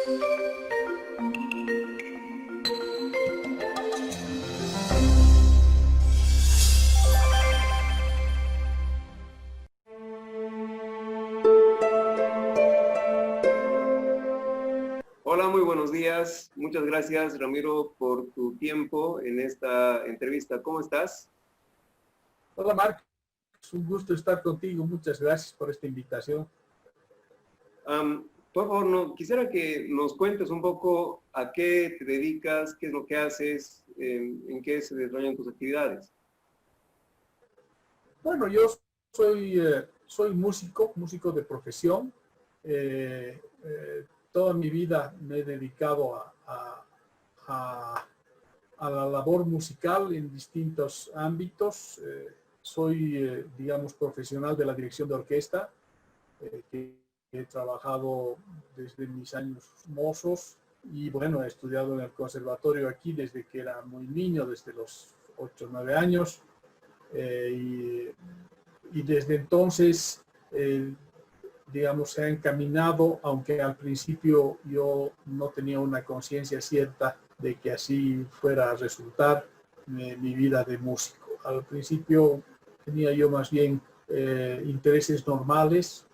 Hola, muy buenos días. Muchas gracias, Ramiro, por tu tiempo en esta entrevista. ¿Cómo estás? Hola, Marc. Es un gusto estar contigo. Muchas gracias por esta invitación. Por favor, quisiera que nos cuentes un poco a qué te dedicas, qué es lo que haces, en qué se desarrollan tus actividades. Bueno, yo soy músico de profesión. Toda mi vida me he dedicado a la labor musical en distintos ámbitos. Soy, digamos, profesional de la dirección de orquesta, que he trabajado desde mis años mozos y, bueno, he estudiado en el conservatorio aquí desde que era muy niño, desde los 8 o 9 años. Y desde entonces, digamos, se ha encaminado, aunque al principio yo no tenía una conciencia cierta de que así fuera a resultar mi vida de músico. Al principio tenía yo más bien intereses normales,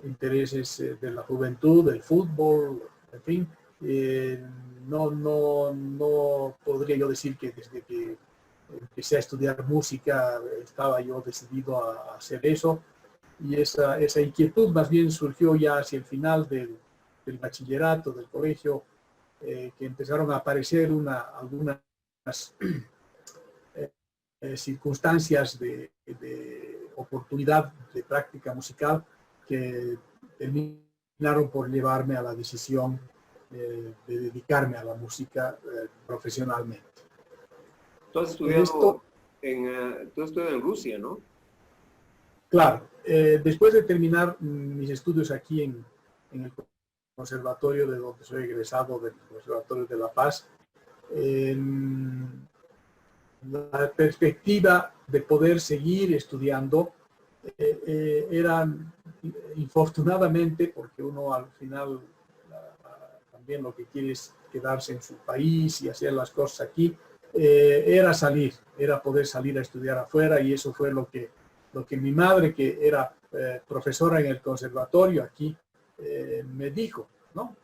intereses de la juventud, del fútbol, en fin. No podría yo decir que desde que empecé a estudiar música estaba yo decidido a hacer eso. Y esa inquietud más bien surgió ya hacia el final del bachillerato, del colegio, que empezaron a aparecer algunas circunstancias de oportunidad de práctica musical que terminaron por llevarme a la decisión de dedicarme a la música profesionalmente. Tú has estudiado en Rusia, ¿no? Claro, después de terminar mis estudios aquí en el conservatorio de donde soy egresado, del Conservatorio de La Paz, la perspectiva de poder seguir estudiando era, infortunadamente, porque uno al final también lo que quiere es quedarse en su país y hacer las cosas aquí, era poder salir a estudiar afuera, y eso fue lo que mi madre, que era profesora en el conservatorio aquí, me dijo, ¿no?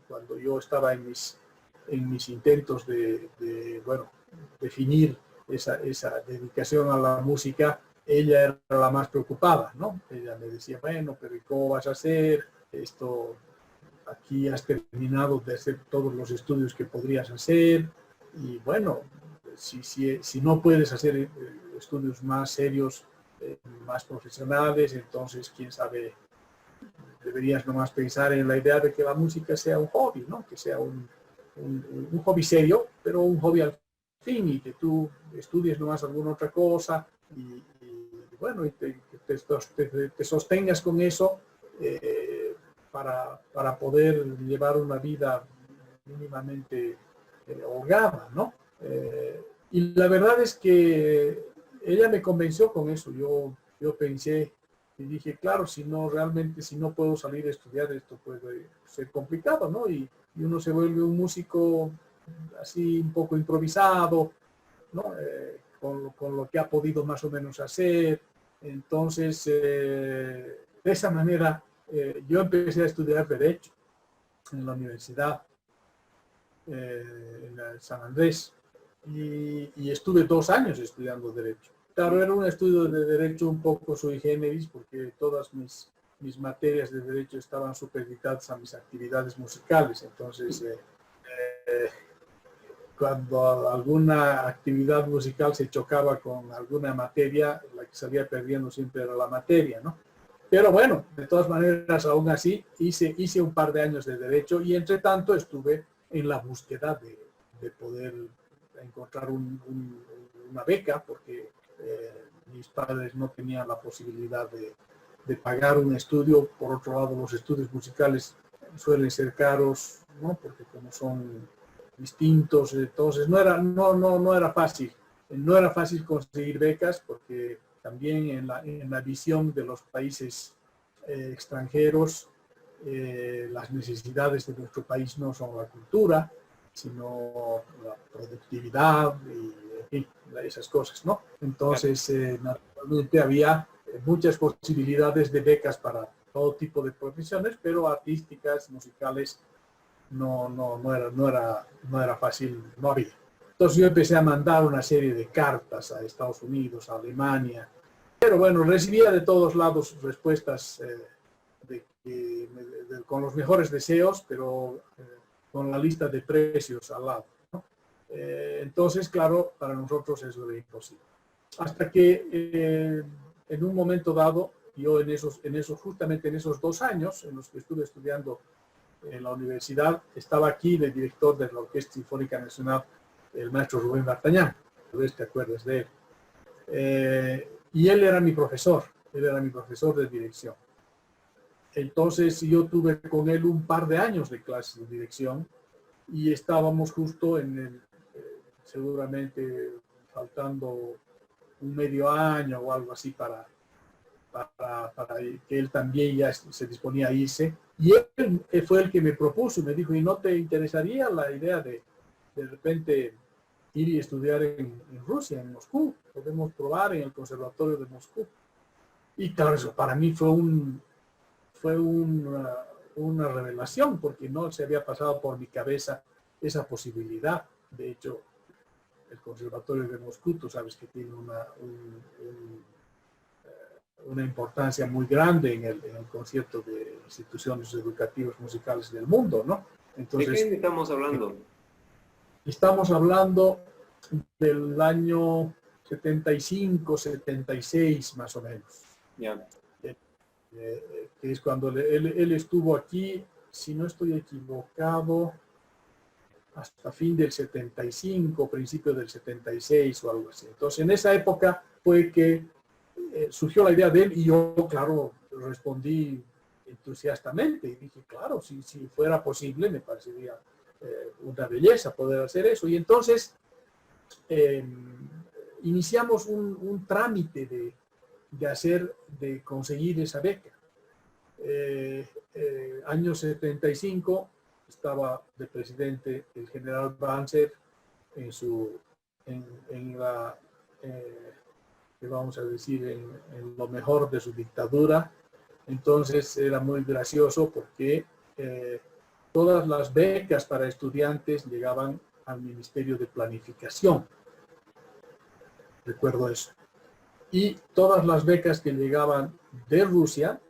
Cuando yo estaba en mis intentos de bueno, definir esa dedicación a la música, ella era la más preocupada, ¿no? Ella me decía, bueno, pero ¿y cómo vas a hacer esto? Aquí has terminado de hacer todos los estudios que podrías hacer, y bueno, si no puedes hacer estudios más serios, más profesionales, entonces, quién sabe, deberías nomás pensar en la idea de que la música sea un hobby, ¿no? Que sea un hobby serio, pero un hobby al fin, y que tú estudies nomás alguna otra cosa y bueno, y te sostengas con eso para poder llevar una vida mínimamente holgada, ¿no? Y la verdad es que ella me convenció con eso. Yo pensé y dije, claro, si no puedo salir a estudiar, esto puede ser complicado, ¿no? Y uno se vuelve un músico así un poco improvisado, ¿no? Con lo que ha podido más o menos hacer. Entonces, de esa manera, yo empecé a estudiar Derecho en la universidad, en San Andrés, y estuve 2 años estudiando Derecho. Claro, era un estudio de Derecho un poco sui generis, porque todas mis materias de Derecho estaban supeditadas a mis actividades musicales. Entonces, cuando alguna actividad musical se chocaba con alguna materia, la que salía perdiendo siempre era la materia, ¿no? Pero bueno, de todas maneras, aún así, hice un par de años de Derecho, y entre tanto estuve en la búsqueda de poder encontrar una beca, porque mis padres no tenían la posibilidad de pagar un estudio. Por otro lado, los estudios musicales suelen ser caros, ¿no? Porque como son distintos, entonces no era fácil. No era fácil conseguir becas, porque también en la visión de los países extranjeros, las necesidades de nuestro país no son la cultura, sino la productividad y en fin, esas cosas, ¿no? Entonces, naturalmente había muchas posibilidades de becas para todo tipo de profesiones, pero artísticas, musicales, no era fácil, no había. Entonces yo empecé a mandar una serie de cartas a Estados Unidos, a Alemania, pero bueno, recibía de todos lados respuestas con los mejores deseos, pero con la lista de precios al lado, ¿no? Entonces, claro, para nosotros eso era imposible. Hasta que en un momento dado, yo justamente en esos 2 años en los que estuve estudiando en la universidad, estaba aquí el director de la Orquesta Sinfónica Nacional, el maestro Rubén D'Artagnan, tal vez te acuerdas de él. Y él era mi profesor de dirección. Entonces yo tuve con él un par de años de clases de dirección y estábamos justo seguramente faltando un medio año o algo así para que él también ya se disponía a irse. Y él fue el que me propuso, me dijo, ¿y no te interesaría la idea de repente ir y estudiar en Rusia, en Moscú? Podemos probar en el Conservatorio de Moscú. Y claro, eso para mí fue una revelación, porque no se había pasado por mi cabeza esa posibilidad. De hecho, el Conservatorio de Moscú, tú sabes que tiene una importancia muy grande en el concierto de instituciones educativas musicales del mundo, ¿no? Entonces, ¿de qué estamos hablando? Estamos hablando del año 75, 76 más o menos. Ya. Que es cuando él estuvo aquí, si no estoy equivocado, hasta fin del 75, principio del 76 o algo así. Entonces, en esa época fue que surgió la idea de él y yo, claro, respondí entusiastamente y dije, claro, si fuera posible, me parecería una belleza poder hacer eso. Y entonces iniciamos un trámite de conseguir esa beca. Año 75 estaba de presidente el general Banzer vamos a decir, en lo mejor de su dictadura. Entonces era muy gracioso porque todas las becas para estudiantes llegaban al Ministerio de Planificación. Recuerdo eso. Y todas las becas que llegaban de Rusia,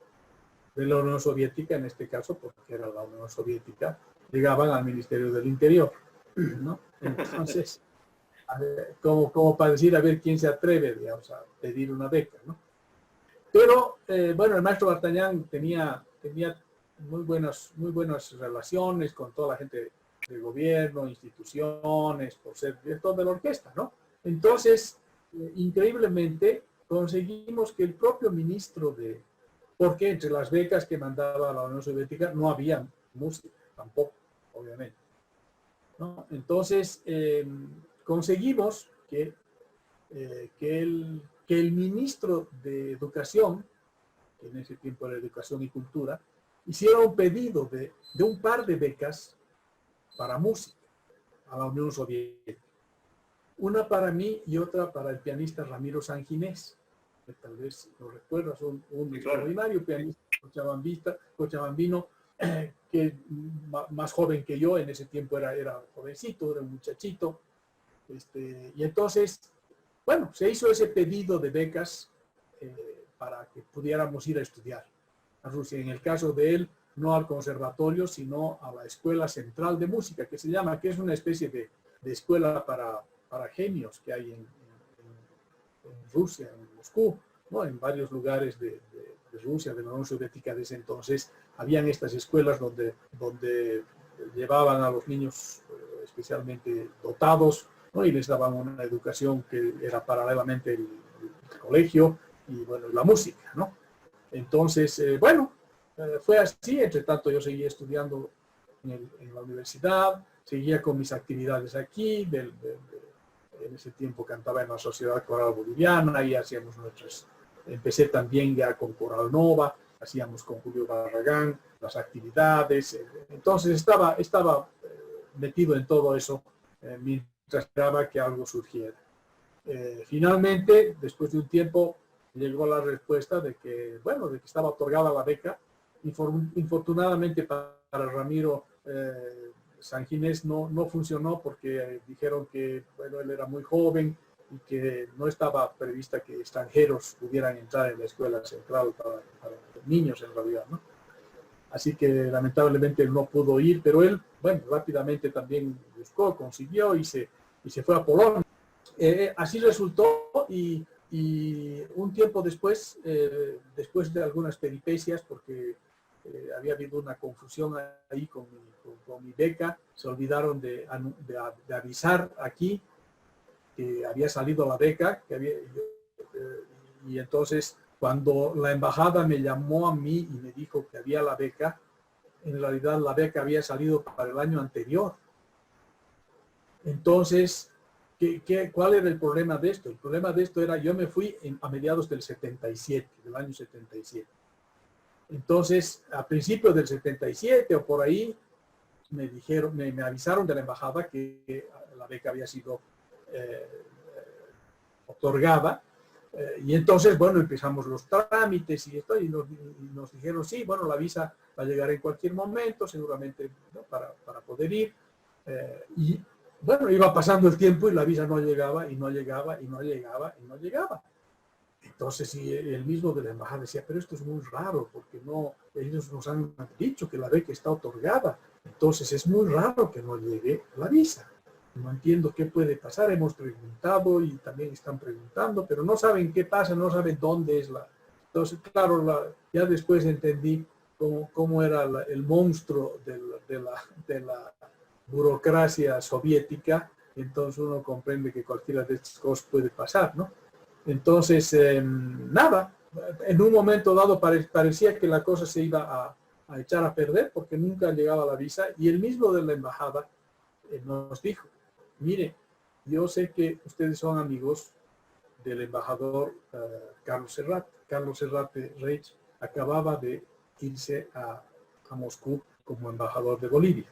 de la Unión Soviética en este caso, porque era la Unión Soviética, llegaban al Ministerio del Interior, ¿no? Entonces, como para decir, a ver quién se atreve, digamos, a pedir una beca, ¿no? Pero, bueno, el maestro D'Artagnan tenía muy buenas relaciones con toda la gente del gobierno, instituciones, por ser director de la orquesta, ¿no? Entonces, increíblemente, conseguimos que el propio ministro porque entre las becas que mandaba la Unión Soviética no había música, tampoco, obviamente, ¿no? Entonces, conseguimos que el ministro de Educación, que en ese tiempo era Educación y Cultura, hiciera un pedido de un par de becas para música a la Unión Soviética. Una para mí y otra para el pianista Ramiro Sanginés, que tal vez lo recuerdas, un extraordinario pianista cochabambino, que más joven que yo, en ese tiempo era jovencito, era un muchachito. Y entonces, bueno, se hizo ese pedido de becas para que pudiéramos ir a estudiar a Rusia. En el caso de él, no al conservatorio, sino a la Escuela Central de Música, que se llama, que es una especie de escuela para genios que hay en Rusia, en Moscú, ¿no? En varios lugares de Rusia, de la Unión Soviética de ese entonces, habían estas escuelas donde llevaban a los niños especialmente dotados, ¿no? Y les daban una educación que era paralelamente el colegio y, bueno, la música, ¿no? Entonces, bueno, fue así. Entre tanto, yo seguía estudiando en la universidad, seguía con mis actividades aquí, en ese tiempo cantaba en la Sociedad Coral Boliviana y hacíamos empecé también ya con Coral Nova, hacíamos con Julio Barragán, las actividades. Entonces estaba metido en todo eso mientras esperaba que algo surgiera. Finalmente, después de un tiempo, llegó la respuesta de que, bueno, de que estaba otorgada la beca. Infortunadamente para Ramiro Sanginés no funcionó porque dijeron que, bueno, él era muy joven y que no estaba prevista que extranjeros pudieran entrar en la escuela central para niños en realidad, ¿no? Así que lamentablemente él no pudo ir, pero él, bueno, rápidamente también buscó, consiguió y se fue a Polonia. Así resultó y un tiempo después, después de algunas peripecias, porque había habido una confusión ahí con mi beca, se olvidaron de avisar aquí que había salido la beca, y entonces cuando la embajada me llamó a mí y me dijo que había la beca, en realidad la beca había salido para el año anterior. Entonces, ¿cuál era el problema de esto? El problema de esto era, yo me fui a mediados del 77, del año 77. Entonces, a principios del 77 o por ahí, me avisaron de la embajada que la beca había sido otorgada. Y entonces, bueno, empezamos los trámites y esto, y nos dijeron, sí, bueno, la visa va a llegar en cualquier momento, seguramente, ¿no? para poder ir. Y bueno, iba pasando el tiempo y la visa no llegaba, y no llegaba, y no llegaba, y no llegaba. Entonces, y el mismo de la embajada decía, pero esto es muy raro, porque no, ellos nos han dicho que la beca está otorgada. Entonces, es muy raro que no llegue la visa. No entiendo qué puede pasar, hemos preguntado y también están preguntando, pero no saben qué pasa, no saben dónde es la... Entonces, claro, ya después entendí cómo era el monstruo de la burocracia soviética, entonces uno comprende que cualquiera de estas cosas puede pasar, ¿no? Entonces, nada, en un momento dado parecía que la cosa se iba a echar a perder porque nunca llegaba la visa, y el mismo de la embajada nos dijo, mire, yo sé que ustedes son amigos del embajador Carlos Serrat. Carlos Serrate Reich acababa de irse a Moscú como embajador de Bolivia.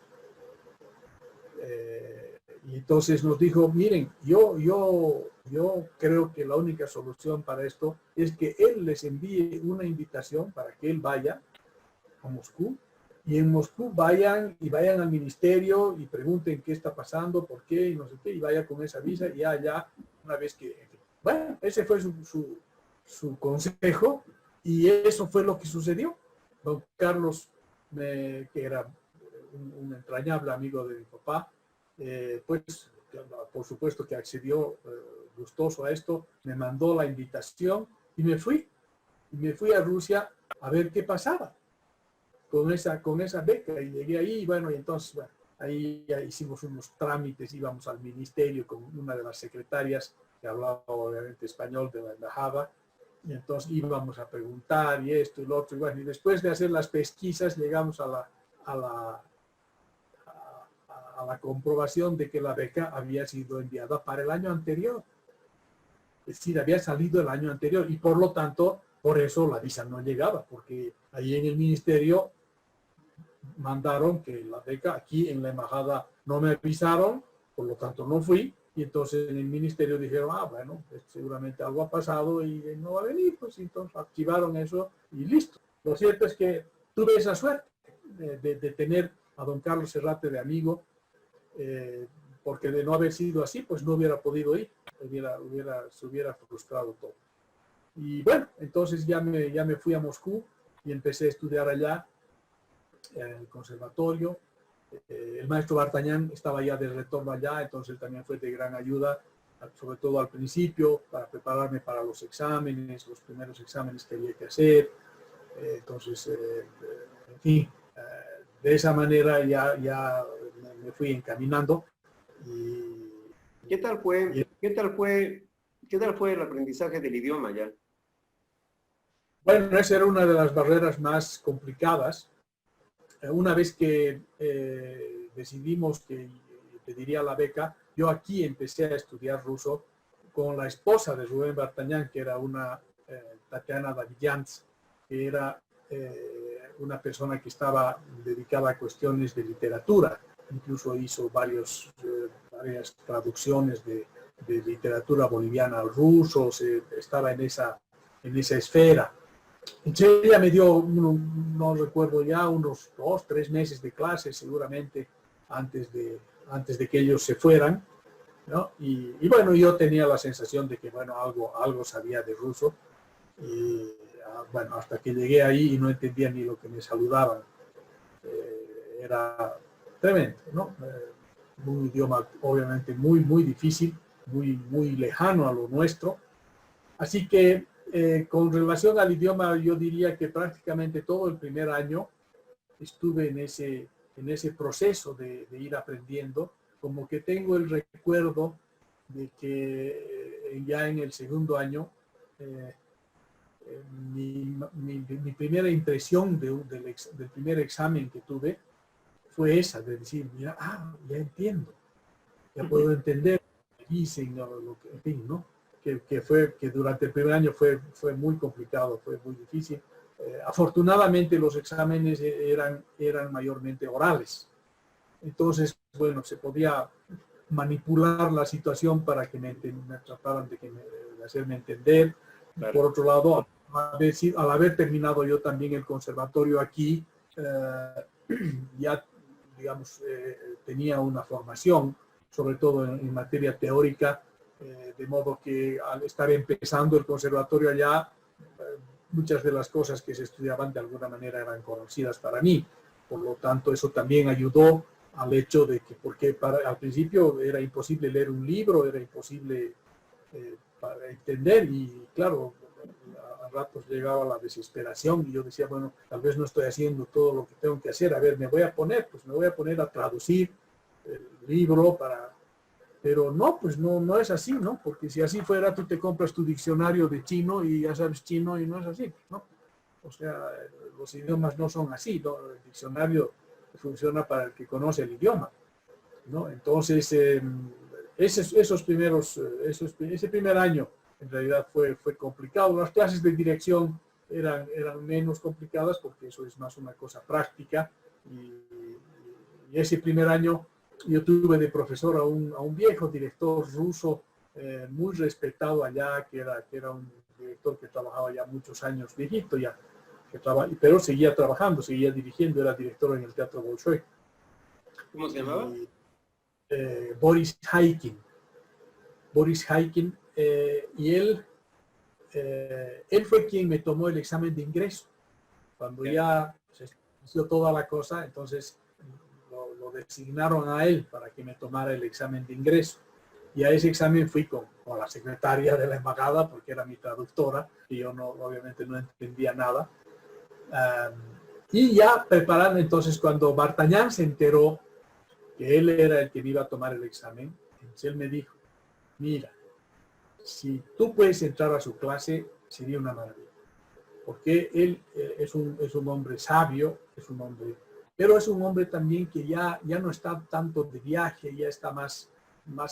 Y entonces nos dijo, miren, yo creo que la única solución para esto es que él les envíe una invitación para que él vaya a Moscú, y en Moscú vayan al ministerio y pregunten qué está pasando, por qué, y no sé qué, y vaya con esa visa, y ya una vez que... Bueno, ese fue su consejo, y eso fue lo que sucedió. Don Carlos, que era un entrañable amigo de mi papá, pues por supuesto que accedió gustoso a esto, me mandó la invitación y me fui a Rusia a ver qué pasaba con esa beca, y llegué ahí, y bueno, y entonces, bueno, ahí ya hicimos unos trámites, íbamos al ministerio con una de las secretarias que hablaba obviamente español de la embajada, y entonces íbamos a preguntar y esto y lo otro, y bueno, y después de hacer las pesquisas llegamos a la comprobación de que la beca había sido enviada para el año anterior. Es decir, había salido el año anterior, y por lo tanto, por eso la visa no llegaba, porque ahí en el ministerio mandaron que la beca, aquí en la embajada no me avisaron, por lo tanto no fui, y entonces en el ministerio dijeron, bueno, seguramente algo ha pasado y no va a venir, pues entonces activaron eso y listo. Lo cierto es que tuve esa suerte de tener a don Carlos Serrate de amigo, porque de no haber sido así, pues no hubiera podido ir, se hubiera frustrado todo. Y bueno, entonces ya me fui a Moscú y empecé a estudiar allá, en el conservatorio. El maestro Bartañán estaba ya de retorno allá, entonces también fue de gran ayuda, sobre todo al principio, para prepararme para los exámenes, los primeros exámenes que había que hacer. Entonces, en fin, de esa manera ya me fui encaminando. ¿Qué tal fue el aprendizaje del idioma ya? Bueno, esa era una de las barreras más complicadas. Una vez que decidimos que pediría la beca, yo aquí empecé a estudiar ruso con la esposa de Rubén Bartañán, que era una Tatiana Davidians, que era una persona que estaba dedicada a cuestiones de literatura. Incluso hizo varias traducciones de literatura boliviana al ruso, estaba en esa esfera. Entonces ella me dio, no recuerdo ya, unos 2, 3 meses de clase seguramente antes de que ellos se fueran, ¿no? Y bueno, yo tenía la sensación de que, bueno, algo sabía de ruso. Y bueno, hasta que llegué ahí y no entendía ni lo que me saludaban. Era tremendo, ¿no? Un idioma obviamente muy difícil, muy lejano a lo nuestro. Así que con relación al idioma, yo diría que prácticamente todo el primer año estuve en ese proceso de ir aprendiendo. Como que tengo el recuerdo de que ya en el segundo año, mi primera impresión del primer examen que tuve fue esa, de decir, mira, ya entiendo, ya puedo entender lo que dicen, lo que, en fin, ¿no? Que durante el primer año fue muy complicado, fue muy difícil. Afortunadamente los exámenes eran mayormente orales. Entonces, bueno, se podía manipular la situación para que me trataran de hacerme entender. Claro. Por otro lado, al haber terminado yo también el conservatorio aquí, ya, digamos, tenía una formación, sobre todo en materia teórica, de modo que al estar empezando el conservatorio allá, muchas de las cosas que se estudiaban de alguna manera eran conocidas para mí. Por lo tanto, eso también ayudó al hecho de que, porque al principio era imposible leer un libro, era imposible para entender, y claro, a ratos llegaba la desesperación y yo decía, bueno, tal vez no estoy haciendo todo lo que tengo que hacer, a ver, me voy a poner a traducir el libro pero no, pues no es así, ¿no? Porque si así fuera, tú te compras tu diccionario de chino y ya sabes chino y no es así, ¿no? O sea, los idiomas no son así, ¿no? El diccionario funciona para el que conoce el idioma, ¿no? Entonces, ese primer año en realidad fue complicado. Las clases de dirección eran menos complicadas porque eso es más una cosa práctica, y ese primer año yo tuve de profesor a un viejo director ruso muy respetado allá, que era un director que trabajaba ya muchos años, viejito ya, pero seguía trabajando, seguía dirigiendo, era director en el Teatro Bolshoi. ¿Cómo se llamaba? Boris Haikin. Y él fue quien me tomó el examen de ingreso. Cuando ya se inició toda la cosa, entonces lo designaron a él para que me tomara el examen de ingreso. Y a ese examen fui con la secretaria de la embajada, porque era mi traductora, y yo obviamente no entendía nada. Y ya preparando, entonces cuando Vartañán se enteró que él era el que me iba a tomar el examen, entonces él me dijo, mira, si tú puedes entrar a su clase, sería una maravilla. Porque él es un hombre sabio, pero es un hombre también que ya no está tanto de viaje, ya está más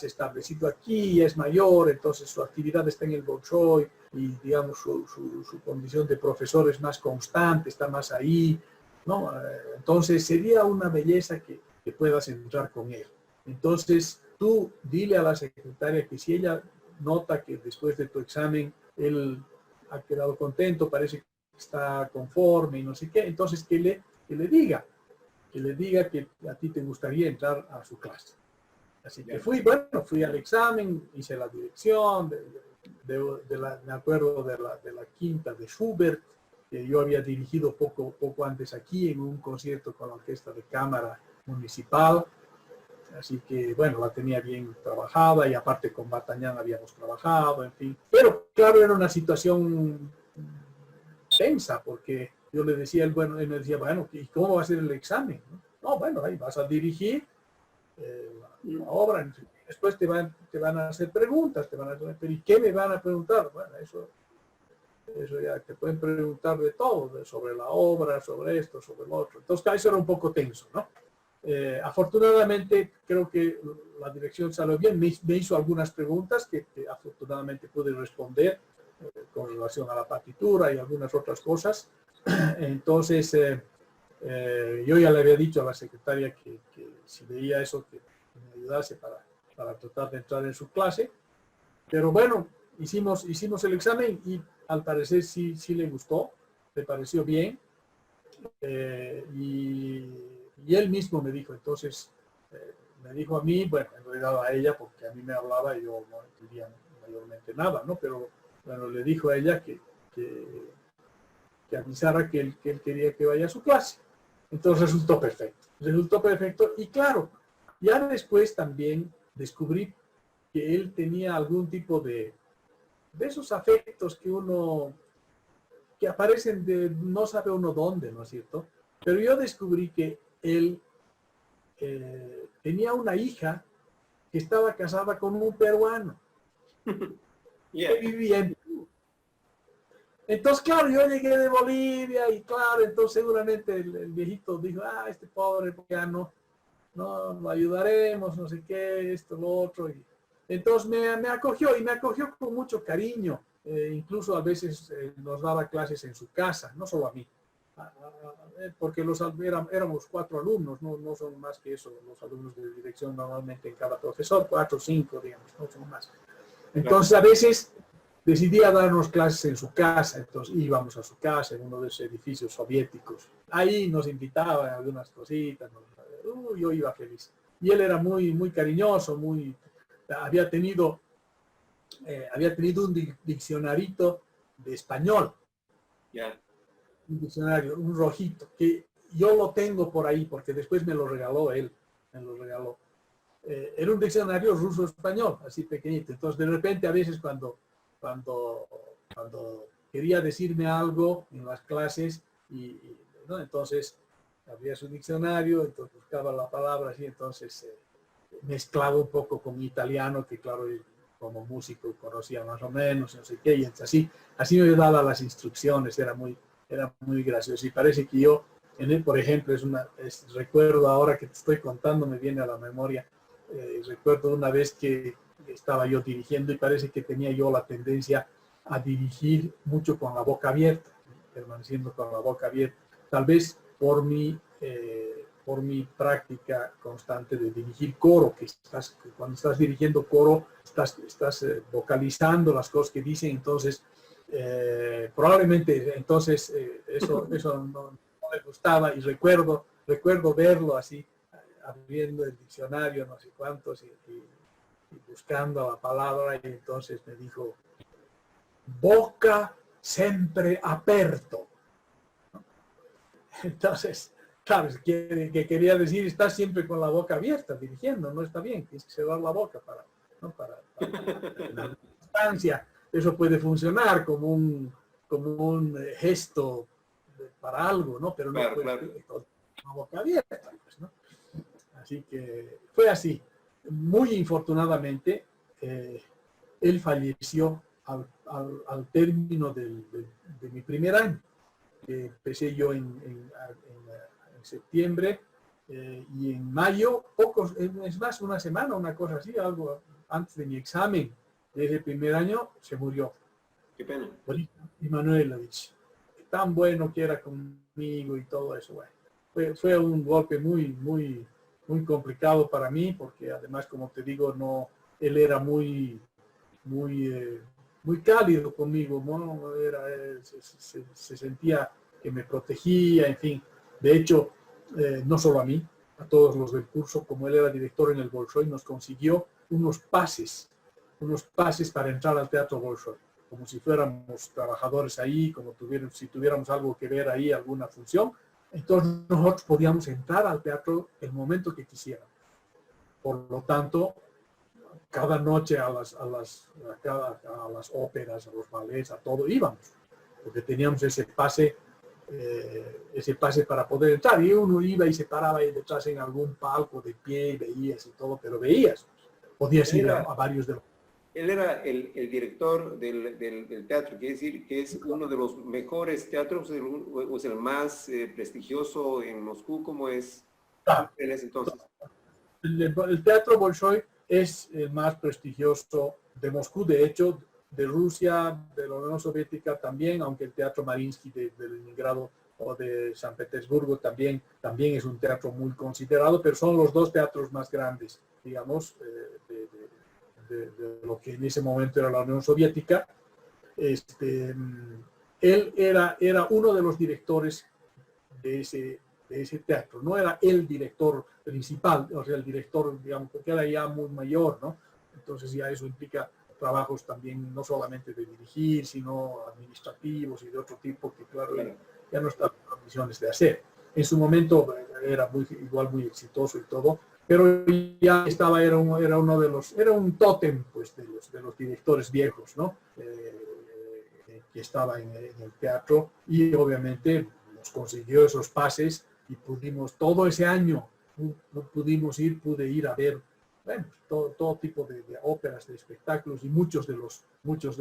establecido aquí, ya es mayor, entonces su actividad está en el Bolshoi y, digamos, su condición de profesor es más constante, está más ahí, ¿no? Entonces sería una belleza que puedas entrar con él. Entonces tú dile a la secretaria que si ella nota que después de tu examen él ha quedado contento, parece que está conforme y no sé qué, entonces que le diga que a ti te gustaría entrar a su clase. Así que fui al examen, hice la dirección, me acuerdo de la quinta de Schubert, que yo había dirigido poco antes aquí en un concierto con la orquesta de cámara municipal. Así que, bueno, la tenía bien trabajada y aparte con Vartañán habíamos trabajado, en fin. Pero, claro, era una situación tensa porque yo le decía, él me decía, bueno, ¿y cómo va a ser el examen? No, bueno, ahí vas a dirigir la obra, en fin. Después te van a hacer preguntas, pero ¿y qué me van a preguntar? Bueno, eso ya te pueden preguntar de todo, sobre la obra, sobre esto, sobre lo otro. Entonces, eso era un poco tenso, ¿no? Afortunadamente creo que la dirección salió bien, me hizo algunas preguntas que afortunadamente pude responder, con relación a la partitura y algunas otras cosas. Entonces, yo ya le había dicho a la secretaria que si veía eso, que me ayudase para tratar de entrar en su clase. Pero bueno, hicimos el examen y al parecer sí le gustó, le pareció bien. Y él mismo me dijo, entonces, me dijo a mí, bueno, en realidad a ella, porque a mí me hablaba y yo no entendía mayormente nada, ¿no? Pero bueno, le dijo a ella que avisara que él quería que vaya a su clase. Entonces resultó perfecto. Y claro, ya después también descubrí que él tenía algún tipo de esos afectos que aparecen de no sabe uno dónde, ¿no es cierto? Pero yo descubrí que él tenía una hija que estaba casada con un peruano Yeah. que vivía en Perú. Entonces, claro, yo llegué de Bolivia y claro, entonces seguramente el viejito dijo, este pobre peruano, no, lo ayudaremos, no sé qué, esto, lo otro. Y entonces me acogió y me acogió con mucho cariño. Incluso a veces nos daba clases en su casa, no solo a mí, porque éramos 4 alumnos, no son más que eso, los alumnos de dirección normalmente en cada profesor, 4 o 5, digamos, no son más. Entonces a veces decidía darnos clases en su casa, entonces íbamos a su casa en uno de esos edificios soviéticos. Ahí nos invitaban a algunas cositas, yo iba feliz. Y él era muy cariñoso, había tenido un diccionarito de español. Yeah. Un diccionario, un rojito, que yo lo tengo por ahí porque después me lo regaló él, era un diccionario ruso-español, así pequeñito. Entonces, de repente, a veces cuando quería decirme algo en las clases, ¿no? Entonces abría su diccionario, entonces buscaba la palabra así, entonces mezclaba un poco con italiano, que claro, como músico conocía más o menos, no sé qué, y así me daba las instrucciones, era muy gracioso. Y parece que yo, en él, por ejemplo, recuerdo ahora que te estoy contando, me viene a la memoria, recuerdo una vez que estaba yo dirigiendo y parece que tenía yo la tendencia a dirigir mucho con la boca abierta, permaneciendo con la boca abierta, tal vez por mi práctica constante de dirigir coro, que cuando estás dirigiendo coro, estás vocalizando las cosas que dicen, entonces probablemente entonces eso no me gustaba y recuerdo verlo así, abriendo el diccionario, no sé cuántos, y buscando la palabra, y entonces me dijo, boca sempre aperto. Entonces, claro, que quería decir, estás siempre con la boca abierta dirigiendo, no está bien, tienes que cerrar la boca para la distancia. Eso puede funcionar como un gesto para algo, ¿no? Pero no puede ser con la boca abierta, pues, ¿no? Así que fue así. Muy infortunadamente, él falleció al término de mi primer año. Empecé yo en septiembre y en mayo, es más, una semana, una cosa así, algo antes de mi examen de ese primer año, se murió. Qué pena. Boris Imanuelovich, tan bueno que era conmigo y todo eso. Bueno, fue un golpe muy complicado para mí, porque además, como te digo, él era muy cálido conmigo, ¿no? Se sentía que me protegía, en fin. De hecho, no solo a mí, a todos los del curso, como él era director en el Bolshoi, nos consiguió unos pases para entrar al Teatro Bolshoi, como si fuéramos trabajadores ahí, si tuviéramos algo que ver ahí, alguna función. Entonces nosotros podíamos entrar al teatro el momento que quisiéramos. Por lo tanto, cada noche a las óperas, a los ballets, a todo íbamos, porque teníamos ese pase para poder entrar, y uno iba y se paraba ahí detrás en algún palco de pie y veías y todo, pero veías, podías ir a varios de los... Él era el director del teatro, quiere decir que es uno de los mejores teatros, o es el más prestigioso en Moscú, ¿cómo es en ese entonces? El Teatro Bolshoi es el más prestigioso de Moscú. De hecho, de Rusia, de la Unión Soviética también, aunque el Teatro Mariinsky de Leningrado o de San Petersburgo también es un teatro muy considerado, pero son los dos teatros más grandes, digamos, de lo que en ese momento era la Unión Soviética. Él era uno de los directores de ese teatro, no era el director principal, o sea, el director, digamos, porque era ya muy mayor, ¿no? Entonces ya eso implica trabajos también, no solamente de dirigir, sino administrativos y de otro tipo que, claro, ya no estaba en condiciones de hacer. En su momento era igual muy exitoso y todo, pero ya estaba, era un tótem, pues, de los directores viejos, ¿no? Que estaba en el teatro, y obviamente nos consiguió esos pases y pudimos, todo ese año, pude ir a ver, bueno, todo tipo de óperas, de espectáculos, y muchos de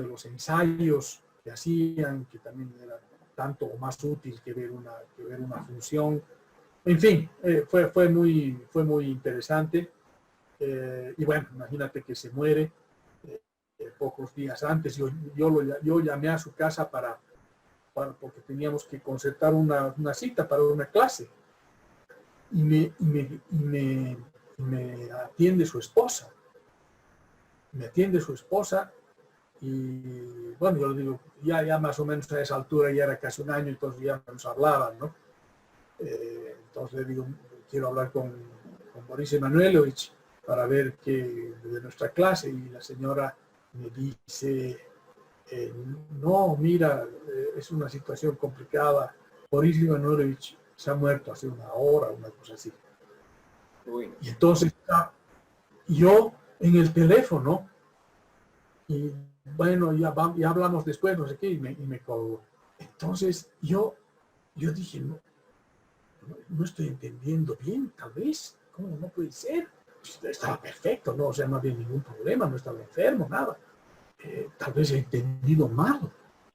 los ensayos que hacían, que también era tanto o más útil que ver una función. En fin, fue muy interesante. Y bueno, imagínate que se muere pocos días antes. Yo llamé a su casa porque teníamos que concertar una cita para una clase. Y me atiende su esposa. Y bueno, yo le digo, ya más o menos a esa altura, ya era casi un año, entonces ya nos hablaban, ¿no? Entonces le digo, quiero hablar con Boris Emanuelovich para ver qué de nuestra clase, y la señora me dice, no, mira, es una situación complicada, Boris Emanuelovich se ha muerto hace una hora, una cosa así. Uy. Y entonces yo en el teléfono, y bueno, ya hablamos después, no sé qué, y me colgó. Entonces yo dije, no estoy entendiendo bien, tal vez, ¿cómo no puede ser? Pues estaba perfecto, no, o sea, no había ningún problema, no estaba enfermo, nada. Tal vez he entendido mal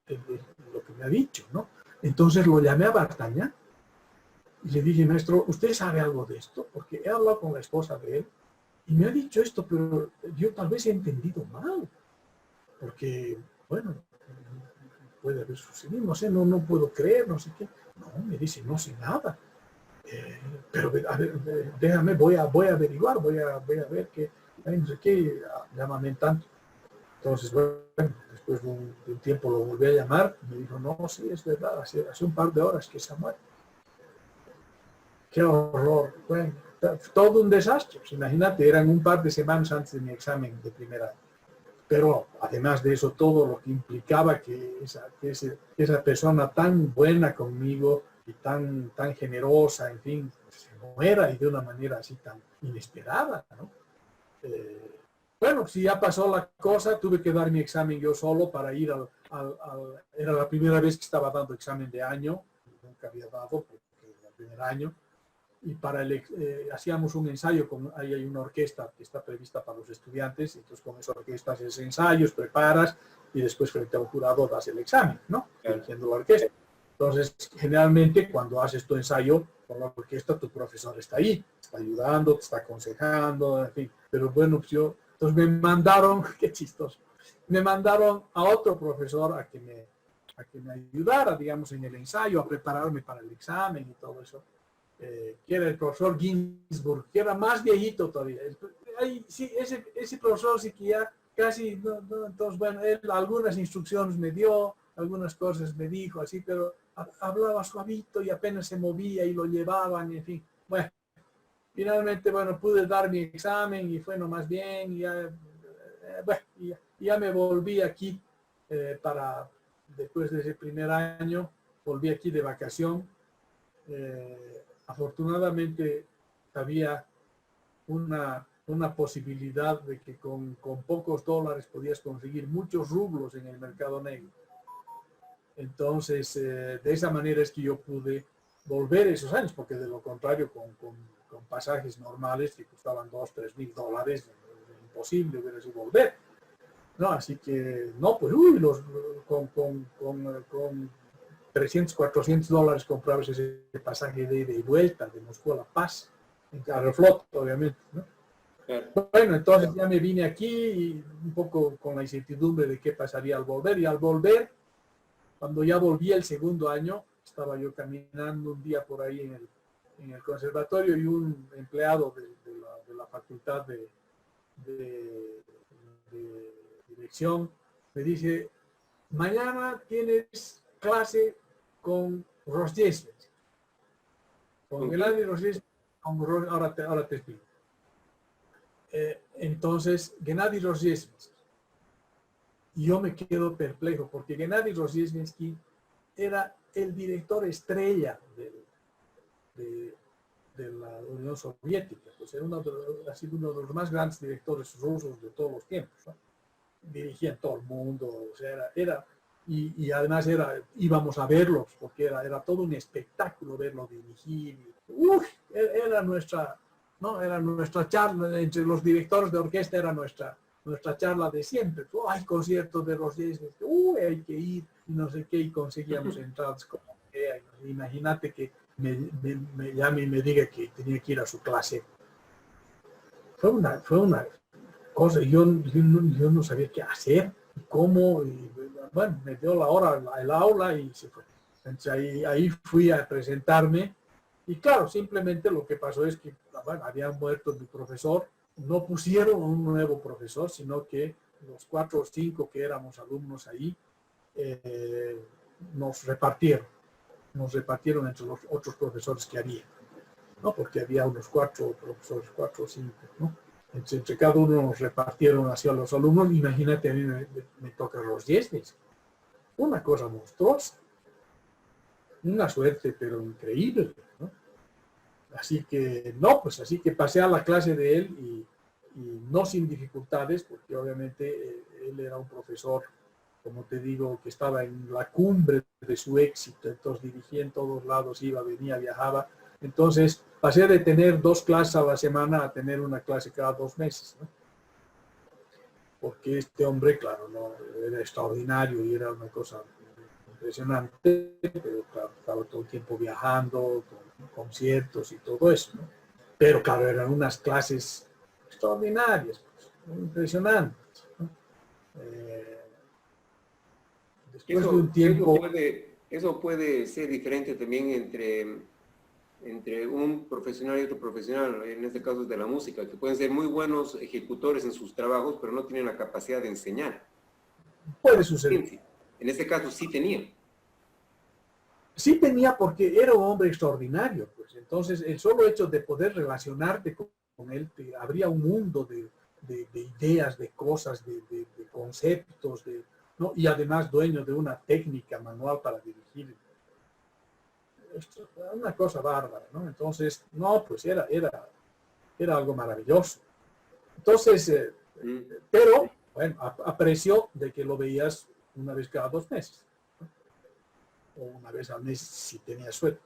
lo que me ha dicho, ¿no? Entonces lo llamé a Bartaña y le dije, maestro, ¿usted sabe algo de esto? Porque he hablado con la esposa de él y me ha dicho esto, pero yo tal vez he entendido mal. Porque, bueno, puede haber sucedido, no sé, no puedo creer, no sé qué. No, me dice, no sé nada. Pero, a ver, déjame, voy a averiguar, voy a ver qué, no sé qué, llámame en tanto. Entonces, bueno, después de un tiempo lo volví a llamar y me dijo, no, sí, es verdad, hace un par de horas que se ha muerto. Qué horror. Bueno, todo un desastre. Pues imagínate, eran un par de semanas antes de mi examen de primer año. Pero además de eso, todo lo que implicaba que esa persona tan buena conmigo y tan generosa, en fin, se muera, y de una manera así tan inesperada, ¿no? Bueno, si ya pasó la cosa, tuve que dar mi examen yo solo para ir era la primera vez que estaba dando examen de año, nunca había dado porque era el primer año. Y hacíamos un ensayo, ahí hay una orquesta que está prevista para los estudiantes, entonces con esa orquesta haces ensayos, preparas, y después frente a un jurado das el examen, ¿no? Dirigiendo la orquesta. Entonces, generalmente cuando haces tu ensayo con la orquesta, tu profesor está ahí, está ayudando, te está aconsejando, en fin. Pero bueno, pues entonces me mandaron, qué chistoso, me mandaron a otro profesor a que me ayudara, digamos, en el ensayo, a prepararme para el examen y todo eso. Que era el profesor Ginsburg, que era más viejito todavía. Sí, ese profesor sí que ya casi, entonces, bueno, él algunas instrucciones me dio, algunas cosas me dijo, así, pero hablaba suavito y apenas se movía y lo llevaban, en fin. Bueno, finalmente, bueno, pude dar mi examen y fue nomás bien, y ya me volví aquí después de ese primer año, volví aquí de vacación. Afortunadamente había una posibilidad de que con pocos dólares podías conseguir muchos rublos en el mercado negro. Entonces, de esa manera es que yo pude volver esos años, porque de lo contrario, con pasajes normales que costaban $2,000-3,000, imposible hubiera sido volver. No, así que, no, pues, con $300-400 comprabas ese pasaje de ida y vuelta de Moscú a La Paz, en Aeroflot, obviamente, ¿no? Claro. Bueno, entonces ya me vine aquí y un poco con la incertidumbre de qué pasaría al volver. Y al volver, cuando ya volví el segundo año, estaba yo caminando un día por ahí en el conservatorio y un empleado de la facultad de dirección me dice, mañana tienes clase con Rosjes, con Gennady Rosjes, ahora te explico. Entonces, Gennady Rozhesvensky. Y yo me quedo perplejo, porque Gennady Rozhesvensky era el director estrella de la Unión Soviética. Pues era ha sido uno de los más grandes directores rusos de todos los tiempos, ¿no? Dirigía en todo el mundo, o sea, y además íbamos a verlos, porque era todo un espectáculo verlo dirigir. Era nuestra, ¿no? Era nuestra charla, entre los directores de orquesta era nuestra charla de siempre. Hay conciertos de los Jazz, hay que ir, y no sé qué, y conseguíamos entradas como que, imagínate que me llame y me diga que tenía que ir a su clase. Fue una cosa, yo no sabía qué hacer, cómo, y bueno, me dio la hora el aula y se fue. Entonces ahí fui a presentarme y claro, simplemente lo que pasó es que bueno, había muerto mi profesor, no pusieron un nuevo profesor, sino que los 4 o 5 que éramos alumnos ahí nos repartieron entre los otros profesores que había, ¿no? Porque había unos 4 profesores, 4 o 5, ¿no? Entre cada uno nos repartieron hacia los alumnos. Imagínate, a mí me toca los 10 meses. Una cosa monstruosa. Una suerte, pero increíble, ¿no? Así que pasé a la clase de él y no sin dificultades, porque obviamente él era un profesor, como te digo, que estaba en la cumbre de su éxito, entonces dirigía en todos lados, iba, venía, viajaba. Entonces pasé de tener 2 clases a la semana a tener una clase cada 2 meses, ¿no? Porque este hombre, claro, no, era extraordinario y era una cosa impresionante, pero claro, estaba todo el tiempo viajando, con conciertos y todo eso, ¿no? Pero claro, eran unas clases extraordinarias, pues, impresionantes, ¿no? Después de un tiempo... Eso puede ser diferente también entre un profesional y otro profesional, en este caso es de la música, que pueden ser muy buenos ejecutores en sus trabajos, pero no tienen la capacidad de enseñar. Puede suceder. En este caso sí tenía. Sí tenía porque era un hombre extraordinario, pues. Entonces el solo hecho de poder relacionarte con él te abría un mundo de ideas, de cosas, de conceptos, ¿no? Y además dueño de una técnica manual para dirigir. Esto, una cosa bárbara, ¿no? Entonces, no, pues era algo maravilloso. Entonces, pero, bueno, aprecio de que lo veías una vez cada 2 meses, ¿no? O una vez al mes si tenías suerte.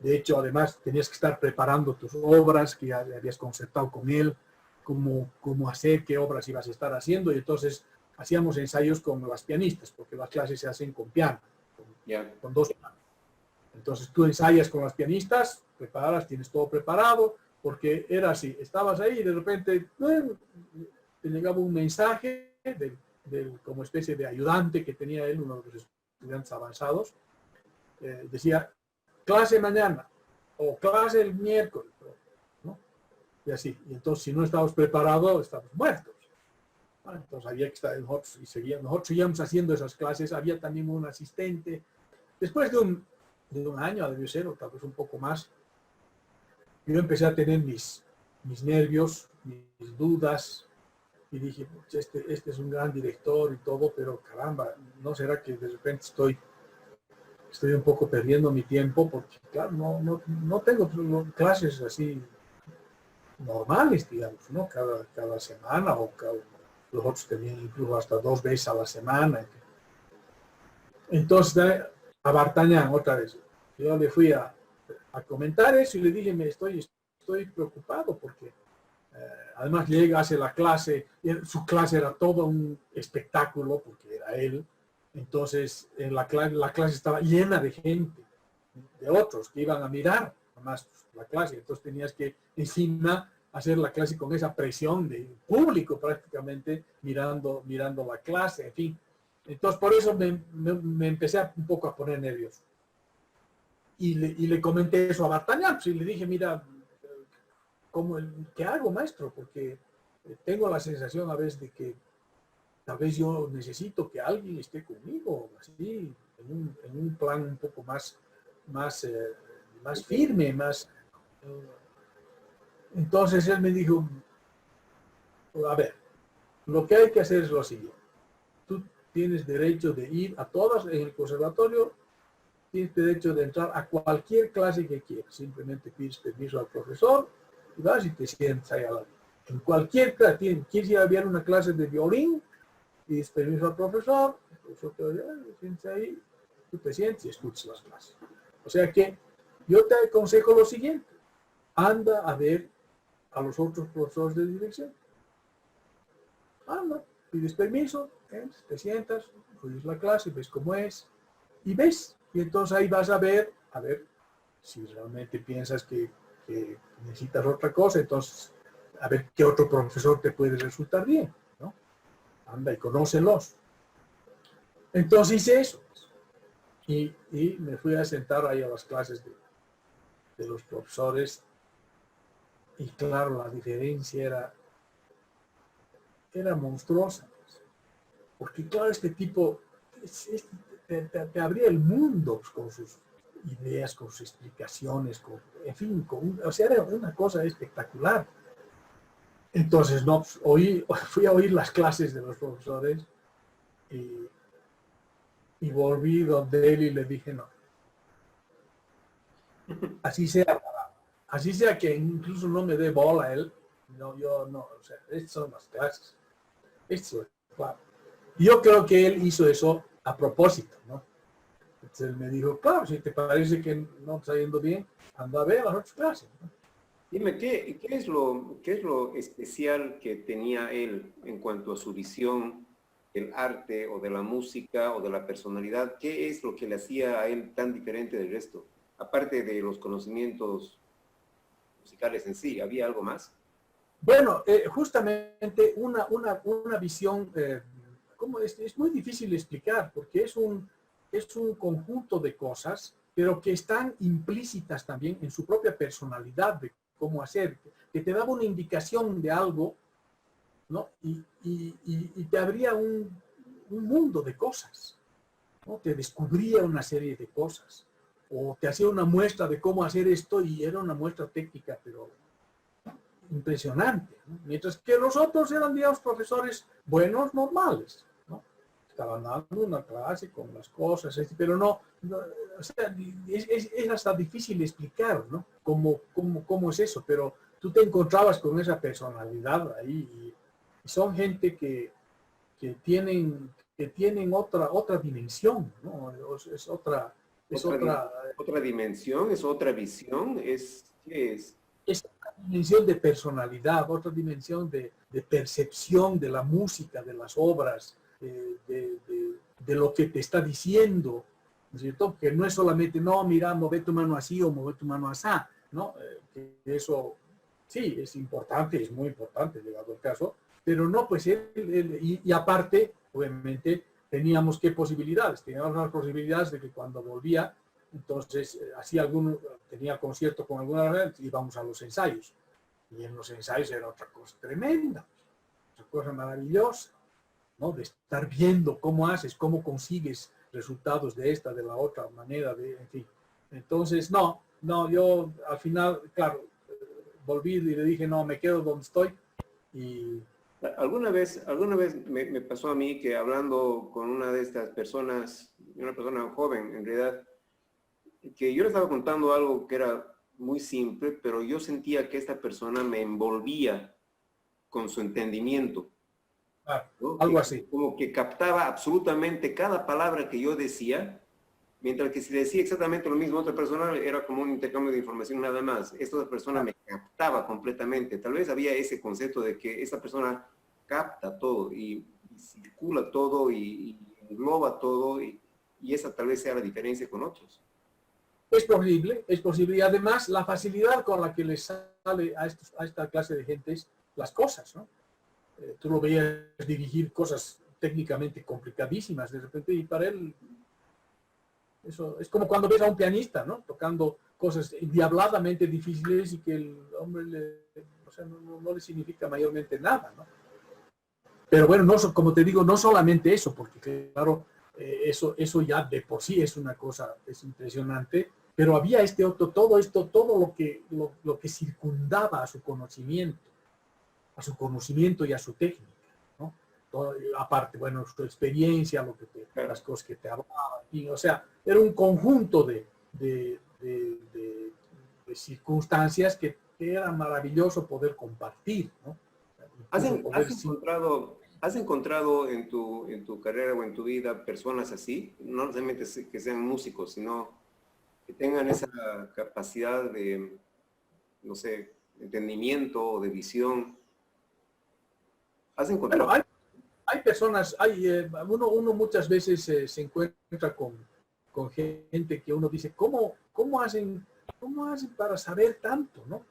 De hecho, además, tenías que estar preparando tus obras que ya habías concertado con él, cómo hacer, qué obras ibas a estar haciendo, y entonces hacíamos ensayos con las pianistas, porque las clases se hacen con piano, con 2 pianos. Entonces tú ensayas con las pianistas, preparas, tienes todo preparado, porque era así, estabas ahí y de repente te llegaba un mensaje como especie de ayudante que tenía él, uno de los estudiantes avanzados, decía, clase mañana, o clase el miércoles, ¿no? Y así, y entonces si no estabas preparados, estabas muertos. Entonces había que estar nosotros, nosotros seguíamos haciendo esas clases, había también un asistente. Después de un año, debió ser, o tal vez un poco más, yo empecé a tener mis nervios, mis dudas, y dije, este es un gran director y todo, pero caramba, ¿no será que de repente estoy un poco perdiendo mi tiempo? Porque claro, no tengo clases así normales, digamos, ¿no? Cada semana, los otros tenían incluso hasta 2 veces a la semana. Entonces, a Bartañán otra vez, yo le fui a comentar eso y le dije, estoy preocupado porque además llega, hace la clase, y su clase era todo un espectáculo porque era él. Entonces la clase estaba llena de gente, de otros que iban a mirar además la clase. Entonces tenías que encima hacer la clase con esa presión de público prácticamente mirando la clase, en fin. Entonces, por eso me empecé un poco a poner nervioso. Y le comenté eso a D'Artagnan, pues, y le dije, mira, ¿qué hago, maestro? Porque tengo la sensación a veces de que tal vez yo necesito que alguien esté conmigo, así, en un plan un poco más firme, más... Entonces él me dijo, a ver, lo que hay que hacer es lo siguiente. Tú tienes derecho de ir a todas en el conservatorio, tienes derecho de entrar a cualquier clase que quieras. Simplemente pides permiso al profesor y vas y te sientas ahí a la vez. En cualquier clase, quieres ir a ver una clase de violín, pides permiso al profesor, el profesor te sientes ahí, tú te sientes y escuchas las clases. O sea que yo te aconsejo lo siguiente, anda a ver a los otros profesores de dirección. Anda, pides permiso, te sientas, oyes la clase, ves cómo es y ves. Y entonces ahí vas a ver si realmente piensas que necesitas otra cosa, entonces a ver qué otro profesor te puede resultar bien, ¿no? Anda y conócelos. Entonces hice eso. Y me fui a sentar ahí a las clases de los profesores. Y claro, la diferencia era monstruosa. Porque claro, este tipo te abría el mundo, pues, con sus ideas, con sus explicaciones, en fin, o sea, era una cosa espectacular. Entonces, no, fui a oír las clases de los profesores y volví donde él y le dije, no, así sea que incluso no me dé bola a él, no, yo no, o sea, estas son las clases, esto es claro. Y yo creo que él hizo eso a propósito, ¿no? Entonces él me dijo, claro, si te parece que no está yendo bien, anda a ver las otras clases, ¿no? Dime, ¿qué es lo especial que tenía él en cuanto a su visión del arte o de la música o de la personalidad? ¿Qué es lo que le hacía a él tan diferente del resto? Aparte de los conocimientos musicales en sí, ¿había algo más? Bueno, justamente una visión, ¿cómo es muy difícil de explicar, porque es un conjunto de cosas, pero que están implícitas también en su propia personalidad de cómo hacer, que te daba una indicación de algo, ¿no? Y te abría un mundo de cosas, ¿no? Te descubría una serie de cosas, o te hacía una muestra de cómo hacer esto y era una muestra técnica, pero impresionante, ¿no? Mientras que los otros eran, digamos, profesores buenos, normales, ¿no? Estaban dando una clase con las cosas, pero no o sea, es hasta difícil explicar, ¿no? Cómo es eso, pero tú te encontrabas con esa personalidad ahí y son gente que tienen otra dimensión, ¿no? Es otra dimensión, es otra visión, ¿qué es? Es otra dimensión de personalidad, otra dimensión de percepción de la música, de las obras, de lo que te está diciendo, ¿no es cierto? Que no es solamente, no, mira, mueve tu mano así o mueve tu mano así, ¿no? Que eso sí es importante, es muy importante, llegado el caso, pero no, pues y aparte, obviamente, teníamos las posibilidades de que cuando volvía, entonces tenía concierto con alguna vez, íbamos a los ensayos, y en los ensayos era otra cosa tremenda, otra cosa maravillosa, ¿no? De estar viendo cómo haces, cómo consigues resultados de esta, de la otra manera, en fin. Entonces, yo al final, claro, volví y le dije, no, me quedo donde estoy. Y Alguna vez me pasó a mí que hablando con una de estas personas, una persona joven en realidad, que yo le estaba contando algo que era muy simple, pero yo sentía que esta persona me envolvía con su entendimiento, ¿no? Algo así. Como que captaba absolutamente cada palabra que yo decía, mientras que si decía exactamente lo mismo a otra persona, era como un intercambio de información nada más. Esta otra persona me captaba completamente. Tal vez había ese concepto de que esta persona capta todo y circula todo y engloba todo y esa tal vez sea la diferencia con otros. Es posible, y además la facilidad con la que les sale a esta clase de gentes las cosas, ¿no? Tú lo veías dirigir cosas técnicamente complicadísimas de repente, y para él eso es como cuando ves a un pianista, ¿no? Tocando cosas endiabladamente difíciles y que el hombre o sea, no le significa mayormente nada, ¿no? Pero bueno, no, como te digo, no solamente eso, porque claro, eso ya de por sí es una cosa, es impresionante, pero había todo lo que circundaba a su conocimiento y a su técnica, ¿no? Todo, aparte, bueno, su experiencia, las cosas que te hablaba, y, o sea, era un conjunto de circunstancias que era maravilloso poder compartir, ¿no? ¿Has encontrado en tu carrera o en tu vida personas así? No necesariamente que sean músicos, sino que tengan esa capacidad de, no sé, entendimiento o de visión. ¿Has encontrado? Bueno, hay personas, uno muchas veces se encuentra con gente que uno dice, ¿cómo hacen para saber tanto, ¿no?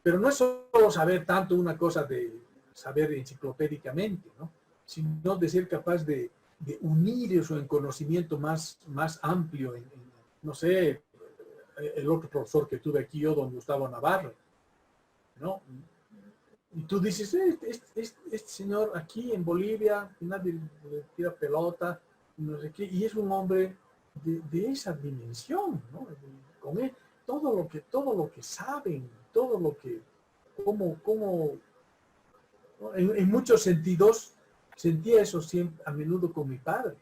Pero no es solo saber tanto una cosa de saber enciclopédicamente, ¿no? Sino de ser capaz de unir eso en conocimiento más amplio. No sé, el otro profesor que tuve aquí yo, don Gustavo Navarro, ¿no? Y tú dices, este señor aquí en Bolivia, nadie le tira pelota, no sé qué, y es un hombre de esa dimensión, ¿no? Con él, todo lo que saben, todo lo que, ¿no? En muchos sentidos, sentía eso siempre, a menudo con mi padre,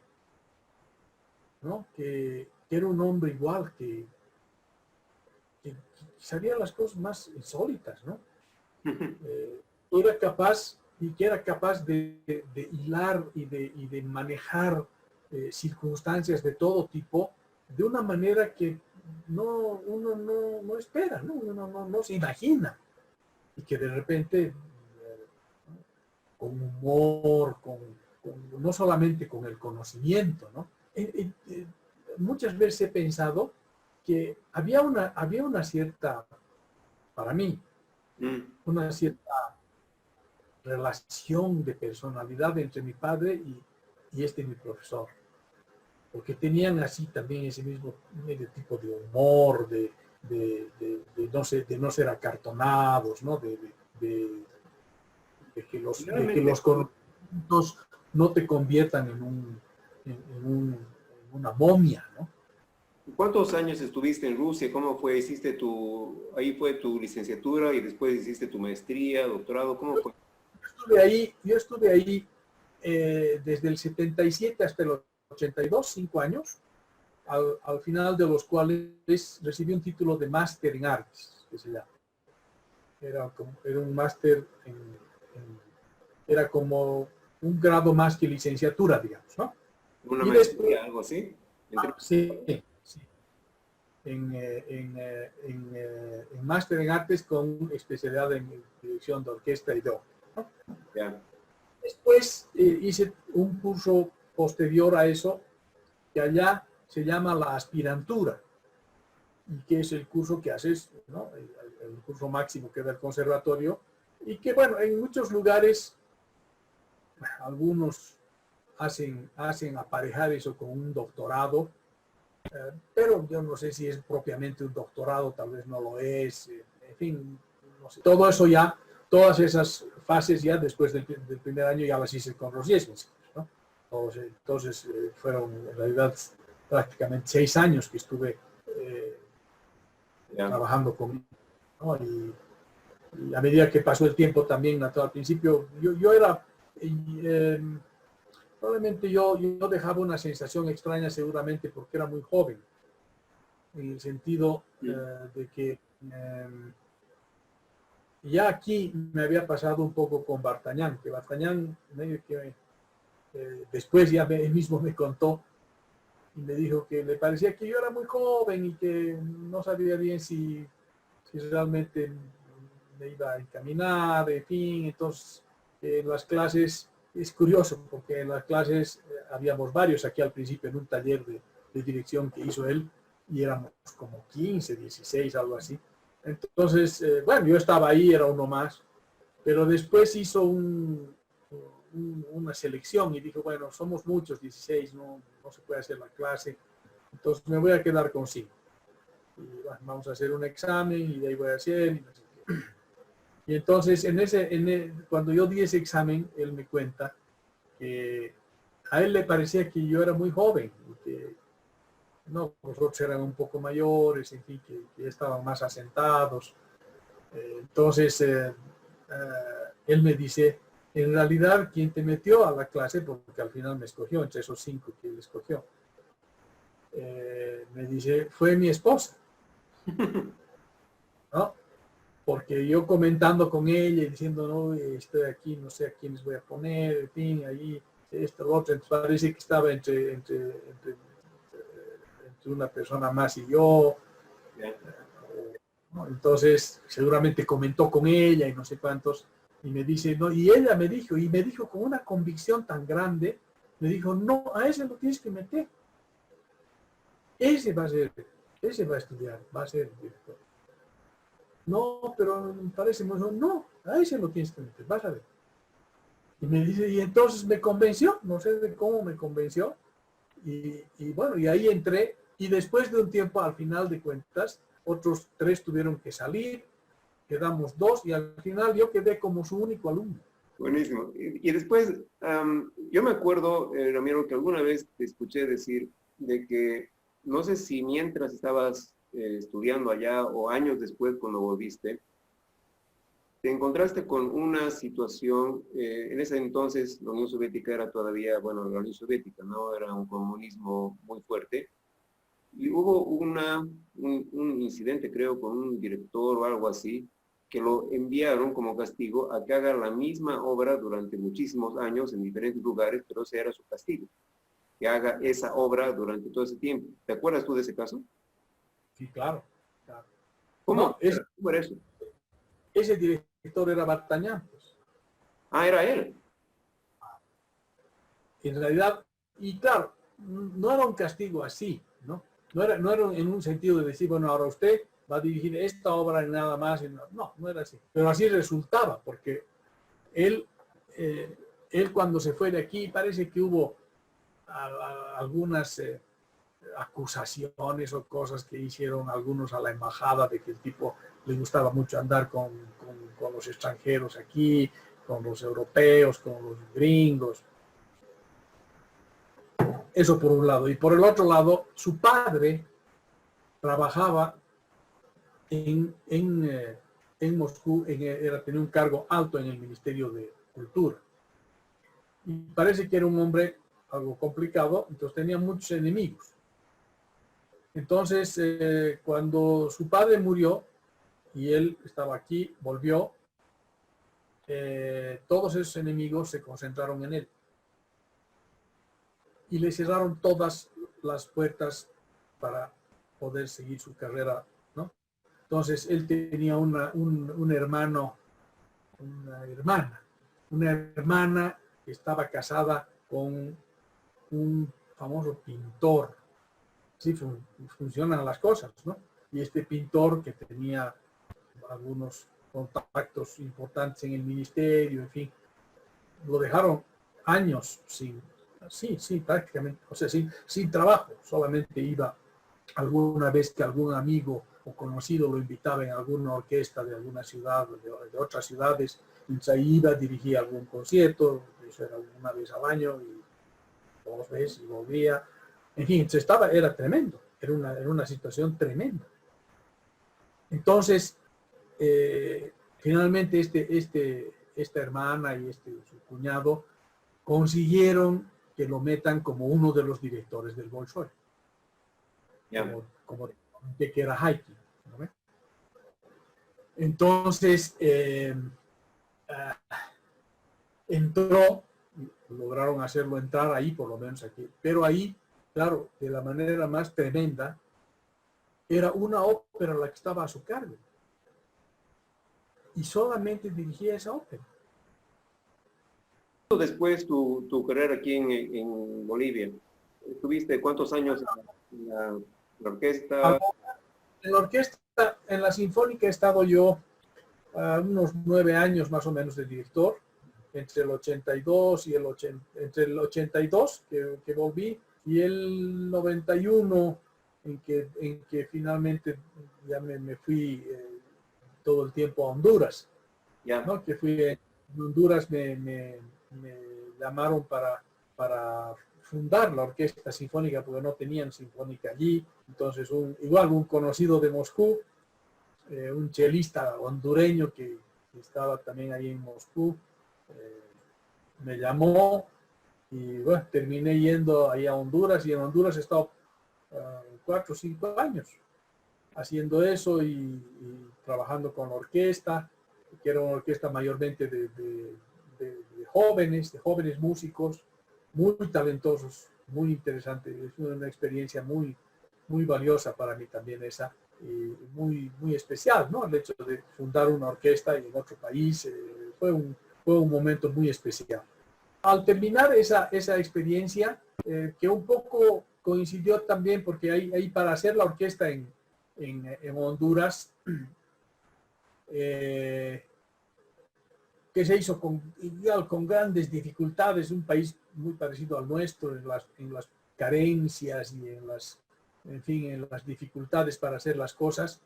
¿no? Que era un hombre igual, que sabía las cosas más insólitas, ¿no? Era capaz de hilar y de manejar circunstancias de todo tipo de una manera que uno no espera, ¿no? Uno no se imagina, y que de repente con humor, no solamente con el conocimiento, ¿no? Muchas veces he pensado que había una cierta, para mí, una cierta relación de personalidad entre mi padre y mi profesor, porque tenían así también ese mismo medio tipo de humor, de no ser acartonados, ¿no? De que los conocimientos no te conviertan en una momia, ¿no? ¿Cuántos años estuviste en Rusia? ¿Cómo fue? Ahí fue tu licenciatura y después hiciste tu maestría, doctorado? ¿Cómo fue? Yo estuve ahí desde el 77 hasta el 82, 5 años, al final de los cuales recibí un título de máster en artes, que se llama. Era un máster era como un grado más que licenciatura, digamos, ¿no? ¿Una maestría, algo así? Sí. En máster en artes con especialidad en dirección de orquesta y de ópera, ¿no? Yeah. Después hice un curso posterior a eso, que allá se llama la aspirantura, y que es el curso que haces, ¿no? El curso máximo que da el conservatorio, y que, bueno, en muchos lugares, algunos hacen aparejar eso con un doctorado, pero yo no sé si es propiamente un doctorado, tal vez no lo es, en fin, no sé. Todo eso ya, todas esas fases ya después del primer año ya las hice con los Yesmins, ¿no? Entonces fueron en realidad prácticamente 6 años que estuve trabajando conmigo, ¿no? Y a medida que pasó el tiempo también, al principio yo era, probablemente yo dejaba una sensación extraña seguramente porque era muy joven, en el sentido de que ya aquí me había pasado un poco con Bartañán, que Bartañán medio que después ya él mismo me contó y me dijo que le parecía que yo era muy joven y que no sabía bien si realmente me iba a encaminar, en fin. Entonces en las clases, es curioso porque en las clases habíamos varios aquí al principio en un taller de dirección que hizo él, y éramos como 15, 16, algo así. Entonces, bueno, yo estaba ahí, era uno más, pero después hizo una selección y dijo, bueno, somos muchos, 16, no se puede hacer la clase, entonces me voy a quedar con 5. Y bueno, vamos a hacer un examen y de ahí voy a hacer. Y, no sé qué. Y entonces, cuando yo di ese examen, él me cuenta que a él le parecía que yo era muy joven, y que no, los otros eran un poco mayores, en fin, que estaban más asentados. Entonces, él me dice, en realidad, quien te metió a la clase, porque al final me escogió, entre esos 5 que él escogió, me dice, fue mi esposa, ¿no? Porque yo comentando con ella y diciendo, no, estoy aquí, no sé a quiénes voy a poner, en fin, ahí, esto, lo otro, entonces parece que estaba entre una persona más y yo. ¿No? Entonces, seguramente comentó con ella y no sé cuántos, y me dice, no, y ella me dijo con una convicción tan grande, me dijo, no, a ese lo tienes que meter. Ese va a estudiar, va a ser director. No, pero parece, no, a ese lo tienes que meter, vas a ver. Y me dice, y entonces me convenció, no sé de cómo me convenció, y bueno, y ahí entré, y después de un tiempo, al final de cuentas, otros 3 tuvieron que salir, quedamos 2, y al final yo quedé como su único alumno. Buenísimo. Y después, yo me acuerdo, Ramiro, que alguna vez te escuché decir de que, no sé si mientras estabas estudiando allá o años después cuando volviste, te encontraste con una situación, en ese entonces la Unión Soviética era todavía, bueno, la Unión Soviética, ¿no? Era un comunismo muy fuerte. Y hubo un incidente, creo, con un director o algo así, que lo enviaron como castigo a que haga la misma obra durante muchísimos años en diferentes lugares, pero ese era su castigo, que haga esa obra durante todo ese tiempo. ¿Te acuerdas tú de ese caso? Sí, claro. Claro. ¿Cómo? No, ¿Cómo era eso? ese director era Bartañán, pues. Ah, era él. En realidad, y claro, no era un castigo así, ¿no? No era en un sentido de decir, bueno, ahora usted va a dirigir esta obra y nada más. No era así. Pero así resultaba, porque él, él cuando se fue de aquí, parece que hubo algunas acusaciones o cosas que hicieron algunos a la embajada de que el tipo le gustaba mucho andar con los extranjeros aquí, con los europeos, con los gringos. Eso por un lado. Y por el otro lado, su padre trabajaba en Moscú, tenía un cargo alto en el Ministerio de Cultura. Y parece que era un hombre algo complicado, entonces tenía muchos enemigos. Entonces, cuando su padre murió y él estaba aquí, volvió, todos esos enemigos se concentraron en él. Y le cerraron todas las puertas para poder seguir su carrera, ¿no? Entonces, él tenía un hermano, una hermana que estaba casada con un famoso pintor. Así funcionan las cosas, ¿no? Y este pintor que tenía algunos contactos importantes en el ministerio, en fin, lo dejaron años prácticamente, o sea, sin trabajo, solamente iba alguna vez que algún amigo o conocido lo invitaba en alguna orquesta de alguna ciudad, de otras ciudades, entonces ahí iba, dirigía algún concierto, eso era una vez al año, y 2 veces, y volvía, en fin, era tremendo, era una situación tremenda. Entonces, finalmente esta hermana y su cuñado consiguieron que lo metan como uno de los directores del Bolshoi, como de que era Haiki, ¿no? Entonces, entró, lograron hacerlo entrar ahí, por lo menos aquí, pero ahí, claro, de la manera más tremenda, era una ópera la que estaba a su cargo. Y solamente dirigía esa ópera. Después tu carrera aquí en Bolivia, ¿estuviste cuántos años en la orquesta? En la orquesta en la Sinfónica he estado yo unos 9 años más o menos de director, entre el 82 y entre el 82 que volví y el 91 en que finalmente ya me fui todo el tiempo a Honduras, ¿no? Que fui en Honduras, me llamaron para fundar la orquesta sinfónica porque no tenían sinfónica allí. Entonces igual un conocido de Moscú, un chelista hondureño que estaba también ahí en Moscú, me llamó y bueno, terminé yendo ahí a Honduras y en Honduras he estado 4 o 5 años haciendo eso y trabajando con la orquesta, que era una orquesta mayormente de jóvenes músicos, muy talentosos, muy interesante. Es una experiencia muy valiosa para mí también esa, y muy especial, ¿no? El hecho de fundar una orquesta en otro país fue un momento muy especial. Al terminar esa experiencia, que un poco coincidió también, porque ahí para hacer la orquesta en Honduras, que se hizo con grandes dificultades, un país muy parecido al nuestro en las carencias y en las dificultades para hacer las cosas.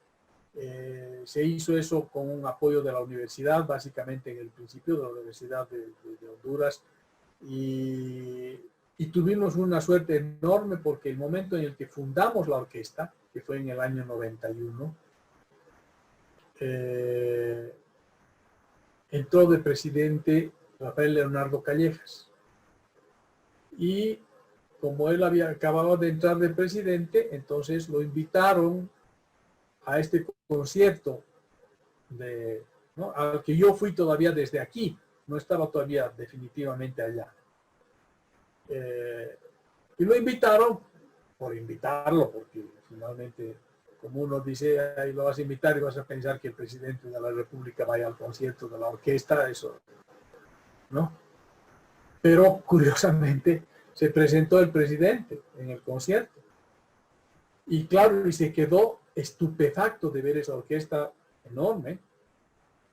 Se hizo eso con un apoyo de la universidad, básicamente en el principio de la Universidad de Honduras, y tuvimos una suerte enorme porque el momento en el que fundamos la orquesta, que fue en el año 91, entró de presidente Rafael Leonardo Callejas. Y como él había acabado de entrar de presidente, entonces lo invitaron a este concierto, ¿no? Al que yo fui todavía desde aquí, no estaba todavía definitivamente allá. Y lo invitaron por invitarlo, porque finalmente, como uno dice, ahí lo vas a invitar y vas a pensar que el presidente de la República vaya al concierto de la orquesta, eso, ¿no? Pero curiosamente se presentó el presidente en el concierto. Y claro, y se quedó estupefacto de ver esa orquesta enorme,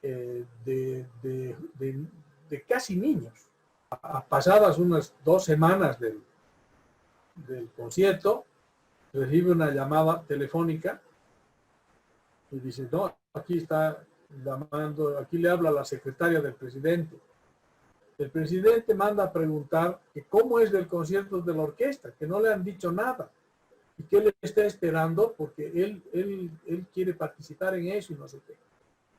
de casi niños. Pasadas unas 2 semanas del concierto, recibe una llamada telefónica y dice, no, aquí está llamando, aquí le habla la secretaria del presidente. El presidente manda a preguntar que cómo es del concierto de la orquesta, que no le han dicho nada y que él está esperando porque él quiere participar en eso y no sé qué.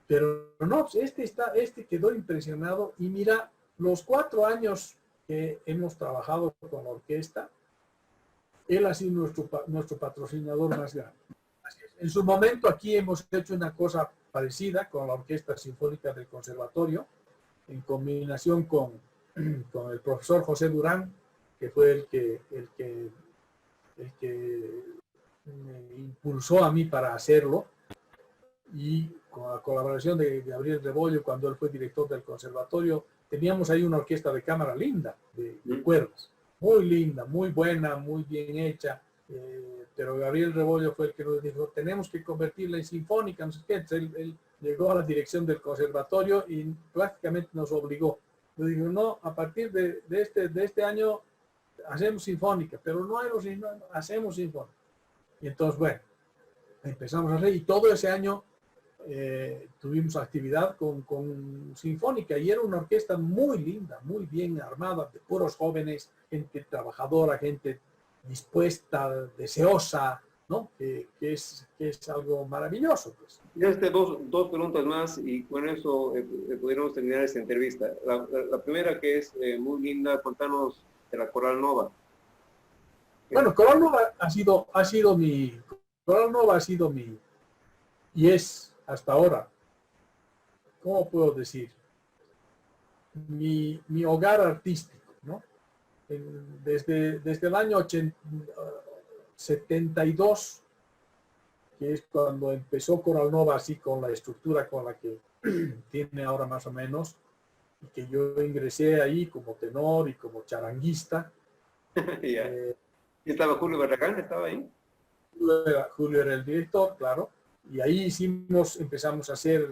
Pero no, este quedó impresionado y mira, los 4 años que hemos trabajado con la orquesta, él ha sido nuestro patrocinador más grande. En su momento aquí hemos hecho una cosa parecida con la Orquesta Sinfónica del Conservatorio, en combinación con el profesor José Durán, que fue el que me impulsó a mí para hacerlo, y con la colaboración de Gabriel Rebollo, cuando él fue director del conservatorio, teníamos ahí una orquesta de cámara linda, de cuerdas, muy linda, muy buena, muy bien hecha, pero Gabriel Rebollo fue el que nos dijo, tenemos que convertirla en sinfónica, no sé qué. Entonces, él llegó a la dirección del conservatorio y prácticamente nos obligó. Yo digo, no, a partir de este año hacemos sinfónica, pero no hacemos sinfónica. Y entonces, bueno, empezamos a hacer, y todo ese año tuvimos actividad con sinfónica, y era una orquesta muy linda, muy bien armada, de puros jóvenes, gente trabajadora, gente dispuesta, deseosa, ¿no? Que es algo maravilloso, pues. Dos preguntas más y con eso pudiéramos terminar esta entrevista. La primera, que es muy linda, contanos de la Coral Nova. Bueno, Coral Nova ha sido mi, y es hasta ahora, ¿cómo puedo decir? Mi hogar artístico, ¿no? Desde el año 72, que es cuando empezó Coral Nova, así con la estructura con la que tiene ahora más o menos, y que yo ingresé ahí como tenor y como charanguista. Yeah. ¿Estaba Julio Barragán? ¿Estaba ahí? Julio era el director, claro. Y ahí empezamos a hacer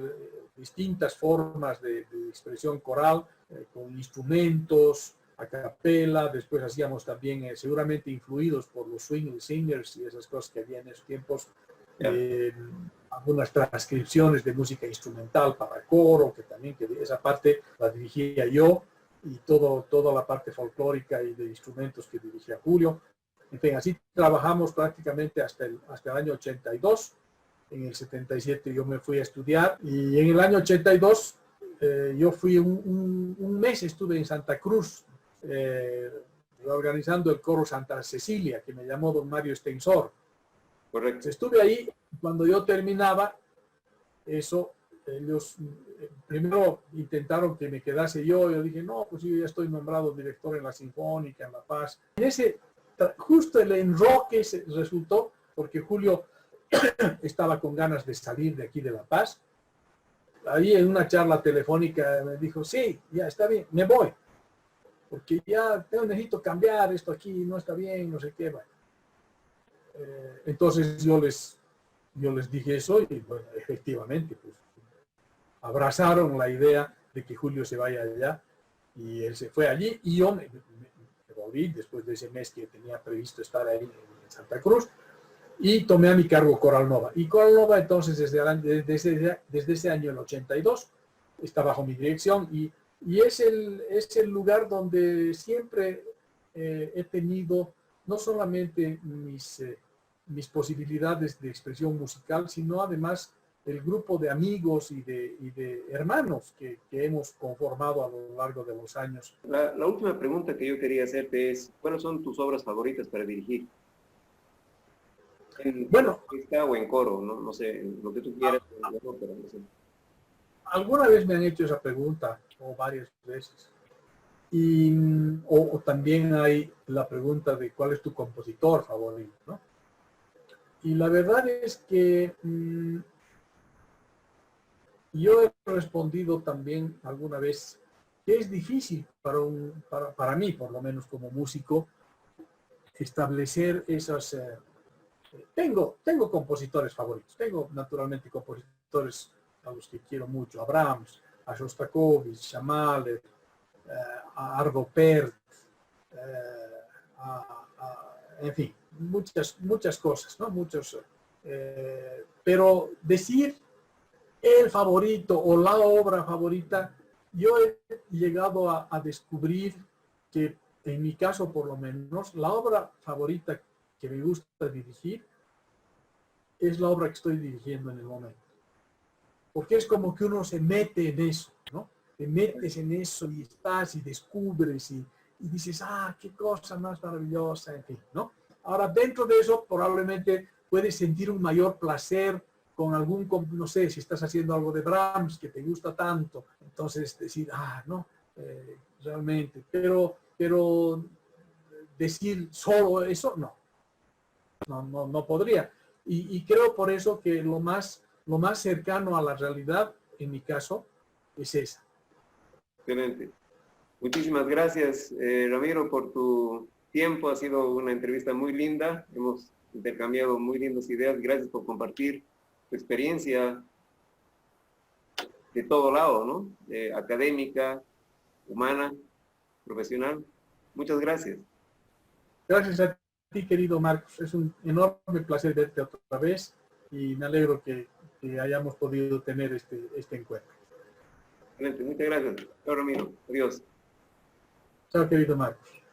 distintas formas de expresión coral, con instrumentos, a capela. Después hacíamos también, seguramente influidos por los swing singers y esas cosas que había en esos tiempos, algunas transcripciones de música instrumental para coro, que esa parte la dirigía yo, y toda la parte folclórica y de instrumentos que dirigía Julio. En fin, así trabajamos prácticamente hasta el año 82. En el 77 yo me fui a estudiar, y en el año 82 yo fui un mes, estuve en Santa Cruz, organizando el coro Santa Cecilia, que me llamó don Mario Estensor. Correcto. Estuve ahí. Cuando yo terminaba eso, ellos primero intentaron que me quedase yo dije, no, pues yo ya estoy nombrado director en la Sinfónica, en La Paz. En ese, justo el enroque resultó porque Julio estaba con ganas de salir de aquí de La Paz. Ahí en una charla telefónica me dijo, sí, ya está bien, me voy, porque ya necesito cambiar esto aquí, no está bien, no sé qué. Bueno. Entonces yo les dije eso, y bueno, efectivamente, pues abrazaron la idea de que Julio se vaya allá, y él se fue allí, y yo me volví después de ese mes que tenía previsto estar ahí en Santa Cruz, y tomé a mi cargo Coral Nova. Y Coral Nova entonces desde ese año, el 82, está bajo mi dirección, y es el lugar donde siempre he tenido no solamente mis posibilidades de expresión musical, sino además el grupo de amigos y de hermanos que hemos conformado a lo largo de los años. La última pregunta que yo quería hacerte es, ¿cuáles son tus obras favoritas para dirigir? En orquesta o en coro, no sé, lo que tú quieras. Pero no sé. Alguna vez me han hecho esa pregunta, o varias veces. O también hay la pregunta de cuál es tu compositor favorito, ¿no? Y la verdad es que yo he respondido también alguna vez que es difícil para mí, por lo menos como músico, establecer esas... Tengo compositores favoritos. Tengo naturalmente compositores a los que quiero mucho. A Brahms, a Shostakovich, a Mahler, a Arvo Pärt, en fin, muchas cosas, ¿no? Pero decir el favorito o la obra favorita, yo he llegado a descubrir que, en mi caso por lo menos, la obra favorita que me gusta dirigir es la obra que estoy dirigiendo en el momento. Porque es como que uno se mete en eso, ¿no? Te metes en eso y estás y descubres y dices, qué cosa más maravillosa, en fin, ¿no? Ahora, dentro de eso, probablemente puedes sentir un mayor placer con algún, no sé, si estás haciendo algo de Brahms que te gusta tanto, entonces decir, no, realmente, pero decir solo eso, no podría. Y creo por eso que lo más cercano a la realidad, en mi caso, es esa. Excelente. Muchísimas gracias, Ramiro, por tu tiempo. Ha sido una entrevista muy linda. Hemos intercambiado muy lindas ideas. Gracias por compartir tu experiencia de todo lado, ¿no? Académica, humana, profesional. Muchas gracias. Gracias a ti, querido Marcos. Es un enorme placer verte otra vez y me alegro que hayamos podido tener este encuentro. Excelente. Muchas gracias. Chao, Ramiro. Adiós. Chao, querido Marcos.